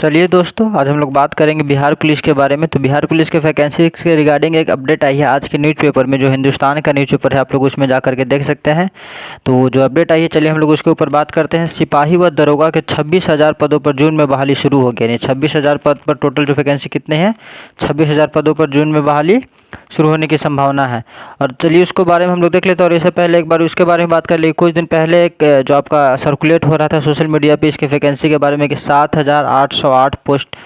चलिए दोस्तों, आज हम लोग बात करेंगे बिहार पुलिस के बारे में। तो बिहार पुलिस के वैकेंसी के रिगार्डिंग एक अपडेट आई है आज के न्यूज़पेपर में, जो हिंदुस्तान का न्यूज़पेपर है, आप लोग उसमें जा करके देख सकते हैं। तो जो अपडेट आई है, चलिए हम लोग उसके ऊपर बात करते हैं। सिपाही व दरोगा के 26,000 पदों पर जून में बहाली शुरू हो गई। यानी 26,000 पद पर टोटल जो वैकेंसी कितने हैं, 26,000 पदों पर जून में बहाली शुरू होने की संभावना है। और चलिए उसको बारे में हम लोग देख लेते हैं। और इससे पहले एक बार उसके बारे में बात कर लिए। कुछ दिन पहले एक जो आपका सर्कुलेट हो रहा था सोशल मीडिया पे इसके वैकेंसी के बारे में कि 7,808 पोस्ट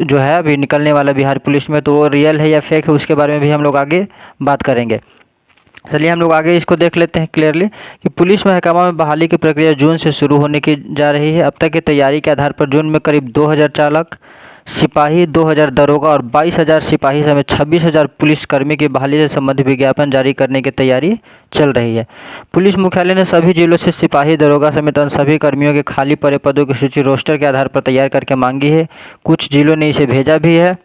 जो है अभी निकलने वाला बिहार पुलिस में, तो वो रियल है या फेक है उसके बारे में भी हम लोग आगे बात करेंगे। चलिए हम लोग आगे इसको देख लेते हैं क्लियरली कि पुलिस महकमा में बहाली की प्रक्रिया जून से शुरू होने की जा रही है। अब तक की तैयारी के आधार पर जून में करीब 2,000 चालक सिपाही, 2,000 दरोगा और 22,000 सिपाही समेत 26,000 पुलिसकर्मी की बहाली से संबंधित विज्ञापन जारी करने की तैयारी चल रही है। पुलिस मुख्यालय ने सभी जिलों से सिपाही, दरोगा समेत अन्य सभी कर्मियों के खाली पड़े पदों की सूची रोस्टर के आधार पर तैयार करके मांगी है। कुछ जिलों ने इसे भेजा भी है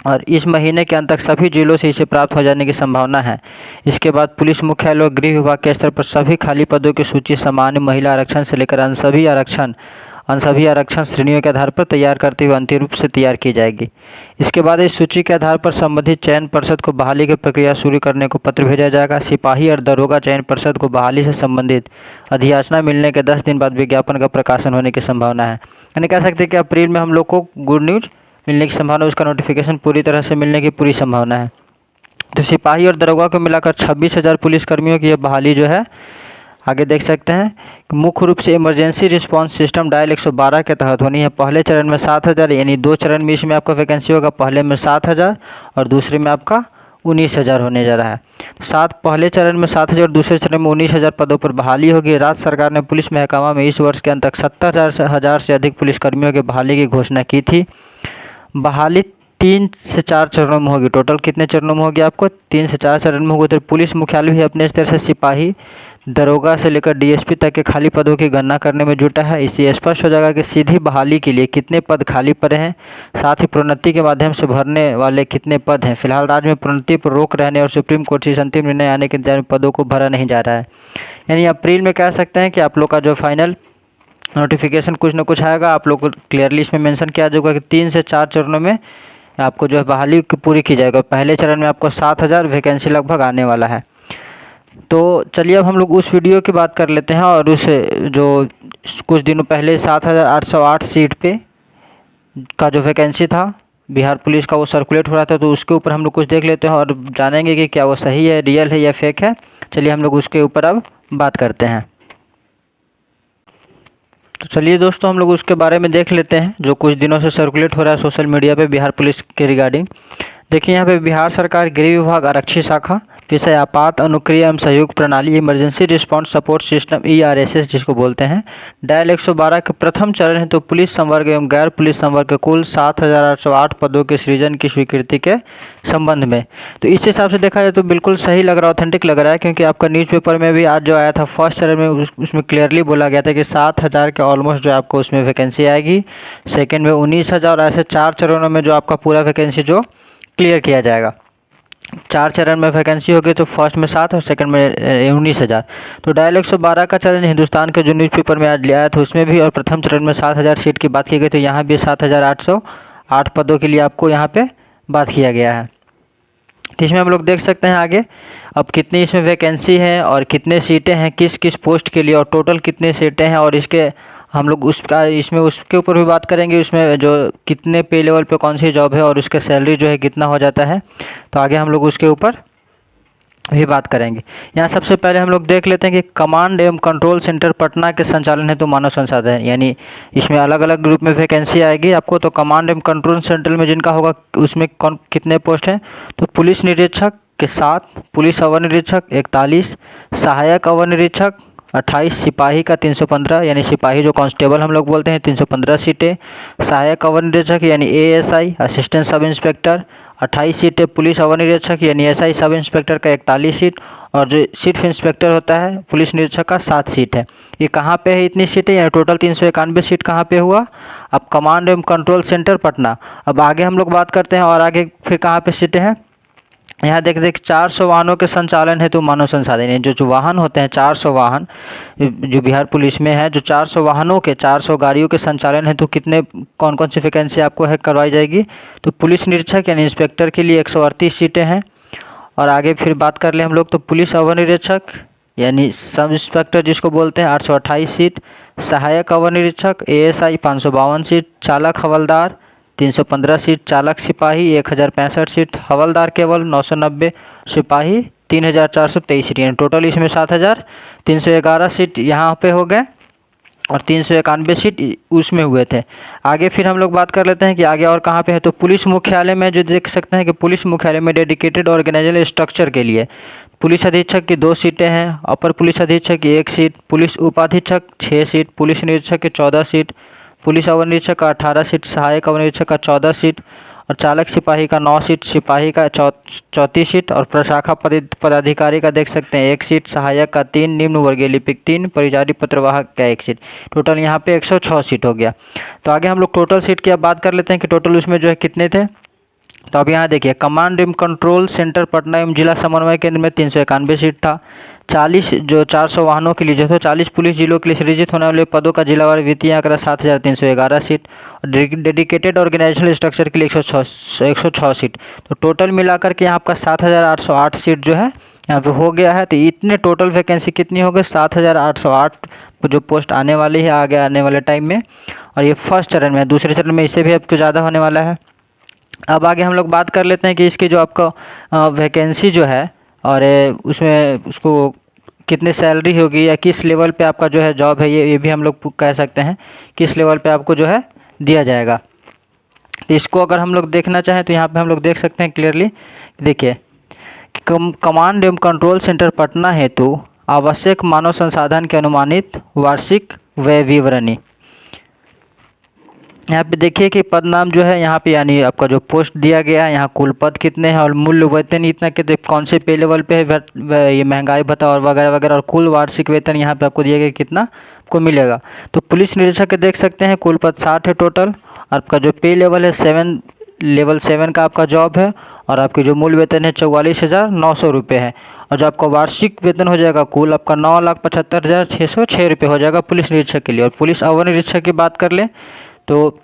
और इस महीने के अंत तक सभी जिलों से इसे प्राप्त हो जाने की संभावना है। इसके बाद पुलिस मुख्यालय और गृह विभाग के स्तर पर सभी खाली पदों की सूची सामान्य, महिला आरक्षण से लेकर अन्य सभी आरक्षण श्रेणियों के आधार पर तैयार करते हुए अंतिम रूप से तैयार की जाएगी। इसके बाद इस सूची के आधार पर संबंधित चयन परिषद को बहाली की प्रक्रिया शुरू करने को पत्र भेजा जाएगा। सिपाही और दरोगा चयन परिषद को बहाली से संबंधित अधियाचना मिलने के 10 दिन बाद विज्ञापन का प्रकाशन होने की संभावना है। यानी कह सकते हैं कि अप्रैल में हम लोग को गुड न्यूज़ मिलने की संभावना, उसका नोटिफिकेशन पूरी तरह से मिलने की पूरी संभावना है। तो सिपाही और दरोगा को मिलाकर 26,000 पुलिसकर्मियों की यह बहाली जो है आगे देख सकते हैं कि मुख्य रूप से इमरजेंसी रिस्पांस सिस्टम डायल 112 के तहत होनी है। पहले चरण में 7,000, यानी 2 चरण में इसमें आपका वैकेंसी होगा। पहले में 7,000 और दूसरे में आपका 19,000 होने जा रहा है। पहले चरण में 7,000, दूसरे चरण में 19,000 पदों पर बहाली होगी। राज्य सरकार ने पुलिस महकमा में इस वर्ष के अंत तक 70,000 से अधिक पुलिसकर्मियों की बहाली की घोषणा की थी। बहाली 3 से 4 चरणों में होगी। टोटल कितने चरणों में होगी आपको? 3 से 4 चरण में होगी। तो पुलिस मुख्यालय भी अपने स्तर से सिपाही, दरोगा से लेकर डीएसपी तक के खाली पदों की गणना करने में जुटा है। इससे स्पष्ट हो जाएगा कि सीधी बहाली के लिए कितने पद खाली पड़े हैं, साथ ही प्रोन्नति के माध्यम से भरने वाले कितने पद हैं। फिलहाल राज्य में प्रोन्नति पर रोक रहने और सुप्रीम कोर्ट से अंतिम निर्णय आने के इंतजार में पदों को भरा नहीं जा रहा है। यानी अप्रैल में कह सकते हैं कि आप लोग का जो फाइनल नोटिफिकेशन कुछ ना कुछ आएगा। आप लोग को क्लियरली इसमें मेंशन किया जाएगा कि 3 से 4 चरणों में आपको जो है बहाली पूरी की जाएगी। पहले चरण में आपको 7,000 वैकेंसी लगभग आने वाला है। तो चलिए अब हम लोग उस वीडियो की बात कर लेते हैं और उस जो कुछ दिनों पहले 7,808 सीट पे का जो वैकेंसी था बिहार पुलिस का, वो सर्कुलेट हो रहा था। तो उसके ऊपर हम लोग कुछ देख लेते हैं और जानेंगे कि क्या वो सही है, रियल है या फेक है। चलिए हम लोग उसके ऊपर अब बात करते हैं। तो चलिए दोस्तों, हम लोग उसके बारे में देख लेते हैं जो कुछ दिनों से सर्कुलेट हो रहा है सोशल मीडिया पे बिहार पुलिस के रिगार्डिंग। देखिए यहाँ पे बिहार सरकार गृह विभाग आरक्षी शाखा, विषय आपात अनुक्रिया एवं सहयोग प्रणाली, emergency response support system ERSS जिसको बोलते हैं, डायल 112 के प्रथम चरण है। तो पुलिस संवर्ग एवं गैर पुलिस संवर्ग के कुल 7,808 पदों के सृजन की स्वीकृति के संबंध में। तो इस हिसाब से देखा जाए तो बिल्कुल सही लग रहा है, ऑथेंटिक लग रहा है, क्योंकि आपका न्यूज़पेपर में भी आज जो आया था फर्स्ट चरण में उसमें क्लियरली बोला गया था कि 7,000 के ऑलमोस्ट जो आपको उसमें वैकेंसी आएगी। सेकेंड में 19,000, ऐसे 4 चरणों में जो आपका पूरा वैकेंसी जो क्लियर किया जाएगा। 4 चरण में वैकेंसी होगी। तो फर्स्ट में 7 और सेकंड में 19,000। तो डायल 112 का चरण हिंदुस्तान के जो न्यूज़पेपर में आज लिया था उसमें भी, और प्रथम चरण में 7,000 सीट की बात की गई। तो यहाँ भी 7,808 पदों के लिए आपको यहाँ पे बात किया गया है। तो इसमें हम लोग देख सकते हैं आगे अब कितनी इसमें वैकेंसी है और कितने सीटें हैं किस किस पोस्ट के लिए, और टोटल कितने सीटें हैं, और इसके हम लोग उसके ऊपर भी बात करेंगे। उसमें जो कितने पे लेवल पे कौन सी जॉब है और उसका सैलरी जो है कितना हो जाता है। तो आगे हम लोग उसके ऊपर भी बात करेंगे। यहाँ सबसे पहले हम लोग देख लेते हैं कि कमांड एवं कंट्रोल सेंटर पटना के संचालन हेतु मानव संसाधन, यानी इसमें अलग अलग ग्रुप में वैकेंसी आएगी आपको। तो कमांड एवं कंट्रोल सेंटर में जिनका होगा उसमें कितने पोस्ट हैं? तो पुलिस निरीक्षक के 7, पुलिस अवर निरीक्षक 41, सहायक अवर निरीक्षक 28, सिपाही का 315, यानी सिपाही जो कांस्टेबल हम लोग बोलते हैं 315 सीटें, सहायक अवर निरीक्षक यानी ASI असिस्टेंट सब इंस्पेक्टर 28 सीटें, पुलिस अवर निरीक्षक यानी SI सब इंस्पेक्टर का 41 सीट, और जो चीफ इंस्पेक्टर होता है पुलिस निरीक्षक का 7 सीट है। ये कहाँ पे है इतनी सीटें? यानी टोटल 391 सीट कहाँ पे हुआ? अब कमांड एवं कंट्रोल सेंटर पटना। अब आगे हम लोग बात करते हैं और आगे फिर कहाँ पे सीटें हैं? यहाँ देख 400 वाहनों के संचालन हेतु मानव संसाधन है। जो वाहन होते हैं 400 वाहन जो बिहार पुलिस में है, जो 400 वाहनों के 400 गाड़ियों के संचालन हेतु कितने कौन कौन सी वैकेंसी आपको है करवाई जाएगी। तो पुलिस निरीक्षक यानी इंस्पेक्टर के लिए 138 सीटें हैं। और आगे फिर बात कर ले हम लोग तो पुलिस अवर निरीक्षक यानी सब इंस्पेक्टर जिसको बोलते हैं 828 सीट, सहायक अवर निरीक्षक ASI 552 सीट, चालक हवलदार 315 सीट, चालक सिपाही 1065 सीट, हवलदार केवल 990, सिपाही 3423 सीट, यानी टोटल इसमें 7311 सीट यहाँ पे हो गए और 391 सीट उसमें हुए थे। आगे फिर हम लोग बात कर लेते हैं कि आगे और कहाँ पे है। तो पुलिस मुख्यालय में जो देख सकते हैं कि पुलिस मुख्यालय में डेडिकेटेड ऑर्गेनाइजेशनल स्ट्रक्चर के लिए पुलिस अधीक्षक की 2 सीटें हैं, अपर पुलिस अधीक्षक की 1 सीट, पुलिस उपाधीक्षक 6 सीट, पुलिस निरीक्षक की 14 सीट, पुलिस अवर निरीक्षक का 18 सीट, सहायक अवर निरीक्षक का 14 सीट और चालक सिपाही का 9 सीट, सिपाही का 34 सीट और प्रशाखा पदाधिकारी का देख सकते हैं 1 सीट, सहायक का 3, निम्न वर्गीय लिपिक 3, परिचारी पत्रवाहक का 1 सीट। टोटल यहाँ पे 106 सीट हो गया। तो आगे हम लोग टोटल सीट की अब बात कर लेते हैं कि टोटल उसमें जो है कितने थे। तो अब यहाँ देखिए कमांड एवं कंट्रोल सेंटर पटना एवं जिला समन्वय केंद्र में 391 सीट था। 40 जो 400 वाहनों के लिए जो था 40 पुलिस जिलों के लिए सृजित होने वाले पदों का जिलावार वित्तीय आंकड़ा 7311 सीट और डेडिकेटेड ऑर्गेनाइजेशनल स्ट्रक्चर के लिए 106 सीट। तो टोटल मिलाकर के यहाँ आपका 7808 सीट जो है यहाँ पे हो गया है। तो इतने टोटल वैकेंसी कितनी हो गई 7808 जो पोस्ट आने वाली है आगे आने वाले टाइम में। और ये फर्स्ट चरण में है, दूसरे चरण में इससे भी आपको ज़्यादा होने वाला है। अब आगे हम लोग बात कर लेते हैं कि इसकी जो आपका वैकेंसी जो है और उसमें उसको कितनी सैलरी होगी या किस लेवल पे आपका जो है जॉब है, ये भी हम लोग कह सकते हैं किस लेवल पे आपको जो है दिया जाएगा। तो इसको अगर हम लोग देखना चाहें तो यहाँ पे हम लोग देख सकते हैं क्लियरली। देखिए कमांड एवं कंट्रोल सेंटर पटना हेतु आवश्यक मानव संसाधन के अनुमानित वार्षिक व्यय विवरणी। यहाँ पे देखिए कि पद नाम जो है यहाँ पे यानी आपका जो पोस्ट दिया गया है, यहाँ कुल पद कितने हैं और मूल्य वेतन इतना कितने कौन से पे लेवल पे है, ये महंगाई भत्ता और वगैरह वगैरह और कुल वार्षिक वेतन यहाँ पे आपको दिया गया कितना आपको मिलेगा। तो पुलिस निरीक्षक के देख सकते हैं कुल पद 60 है टोटल। आपका जो पे लेवल है लेवल 7 का आपका जॉब है और आपकी जो मूल वेतन है 44,900 रुपये है। और जो आपका वार्षिक वेतन हो जाएगा कुल आपका 9,75,606 रुपये हो जाएगा पुलिस निरीक्षक के लिए। और पुलिस अवर निरीक्षक की बात कर लें तो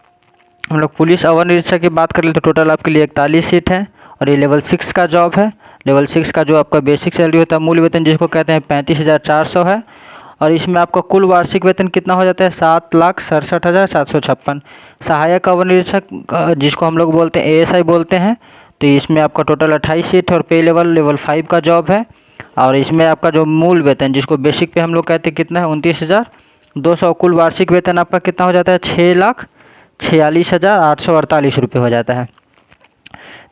हम लोग पुलिस अवर निरीक्षक की बात कर ले तो टोटल आपके लिए 41 सीट है और ये लेवल 6 का जॉब है। लेवल 6 का जो आपका बेसिक सैलरी होता है मूल वेतन जिसको कहते हैं 35,400 है और इसमें आपका कुल वार्षिक वेतन कितना हो जाता है 7,67,756। सहायक अवर निरीक्षक जिसको हम लोग बोलते हैं ASI बोलते हैं, तो इसमें आपका टोटल 28 सीट और पे लेवल 5 का जॉब है। और इसमें आपका जो मूल वेतन जिसको बेसिक पे हम लोग कहते हैं कितना है 29,200। कुल वार्षिक वेतन आपका कितना हो जाता है 6,46,848 रुपये हो जाता है।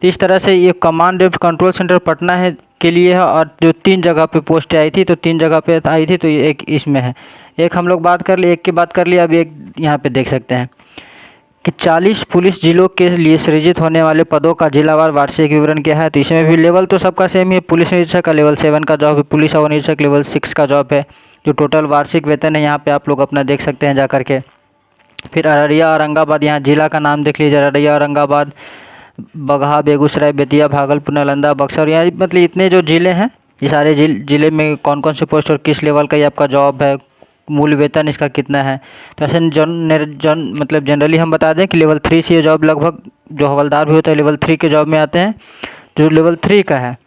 तो इस तरह से ये command and control centre Patna है के लिए है और जो 3 जगह पे पोस्ट आई थी तो 3 जगह पे आई थी तो एक इसमें है। एक हम लोग बात कर लिए, एक की बात कर लिए। अब एक यहाँ पे देख सकते हैं कि 40 पुलिस जिलों के लिए सृजित होने वाले पदों का जिलावार वार्षिक विवरण क्या है। तो इसमें भी लेवल तो सबका सेम ही है। पुलिस निरीक्षक का लेवल 7 का जॉब है, पुलिस अवर निरीक्षक लेवल 6 का जॉब है। जो टोटल वार्षिक वेतन है यहाँ पे आप लोग अपना देख सकते हैं जा करके। फिर अररिया औरंगाबाद, यहाँ जिला का नाम देख लीजिए, अररिया औरंगाबाद, बगहा, बेगूसराय, बेतिया, भागलपुर, नालंदा, बक्सर। यहाँ मतलब इतने जो ज़िले हैं ये सारे ज़िले में कौन कौन से पोस्ट और किस लेवल का ये आपका जॉब है, मूल वेतन इसका कितना है। तो ऐसे मतलब जनरली हम बता दें कि लेवल 3 से ये जॉब लगभग जो हवलदार भी होता है लेवल 3 के जॉब में आते हैं। जो लेवल 3 का है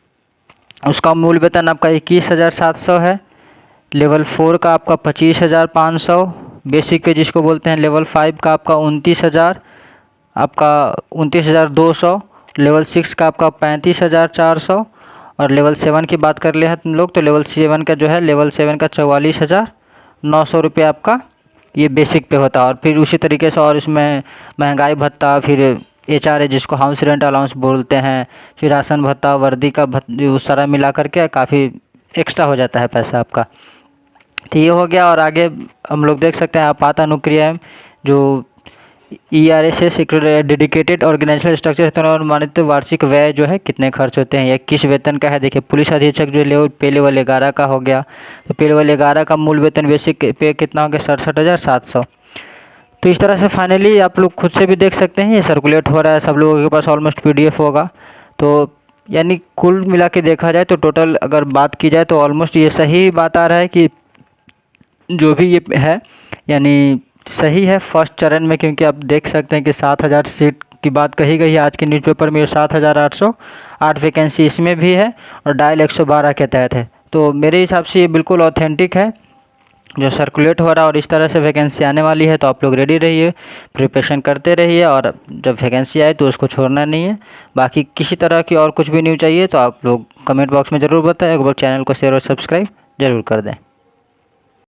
उसका मूल वेतन आपका 21,700 है। लेवल 4 का आपका 25,500 बेसिक पे जिसको बोलते हैं। लेवल 5 का आपका 29,200। लेवल 6 का आपका 35,400 और लेवल 7 की बात कर ले हम लोग तो लेवल 7 का जो है लेवल 7 का 44,900 रुपये आपका ये बेसिक पे होता है। और फिर उसी तरीके से और इसमें महंगाई भत्ता, फिर HRA जिसको हाउस रेंट अलाउंस बोलते हैं, फिर राशन भत्ता, वर्दी का उस सारा मिला करके काफ़ी एक्स्ट्रा हो जाता है पैसा आपका। तो ये हो गया। और आगे हम लोग देख सकते हैं आपात अनुक्रिया जो ERSS डेडिकेटेड ऑर्गेनाइजेशनल स्ट्रक्चर है अनुमानित वार्षिक व्यय जो है कितने खर्च होते हैं या किस वेतन का है। देखिए पुलिस अधीक्षक जो पे लेवल 11 का हो गया तो पे लेवल 11 का मूल वेतन बेसिक पे कितना हो गया 67,700। तो इस तरह से फाइनली आप लोग खुद से भी देख सकते हैं ये सर्कुलेट हो रहा है, सब लोगों के पास ऑलमोस्ट PDF होगा। तो यानी कुल मिला के देखा जाए तो टोटल अगर बात की जाए तो ऑलमोस्ट ये सही बात आ रहा है कि जो भी ये है यानी सही है फर्स्ट चरण में, क्योंकि आप देख सकते हैं कि 7,000 सीट की बात कही गई है आज के न्यूज़पेपर में। 7,808 वैकेंसी इसमें भी है और डायल 112 के तहत है। तो मेरे हिसाब से ये बिल्कुल ऑथेंटिक है जो सर्कुलेट हो रहा है, और इस तरह से वैकेंसी आने वाली है। तो आप लोग रेडी रहिए, प्रिपरेशन करते रहिए, और जब वैकेंसी आए तो उसको छोड़ना नहीं है। बाकी किसी तरह की और कुछ भी न्यूज़ चाहिए तो आप लोग कमेंट बॉक्स में ज़रूर बताएं। एक बार चैनल को शेयर और सब्सक्राइब ज़रूर कर दें।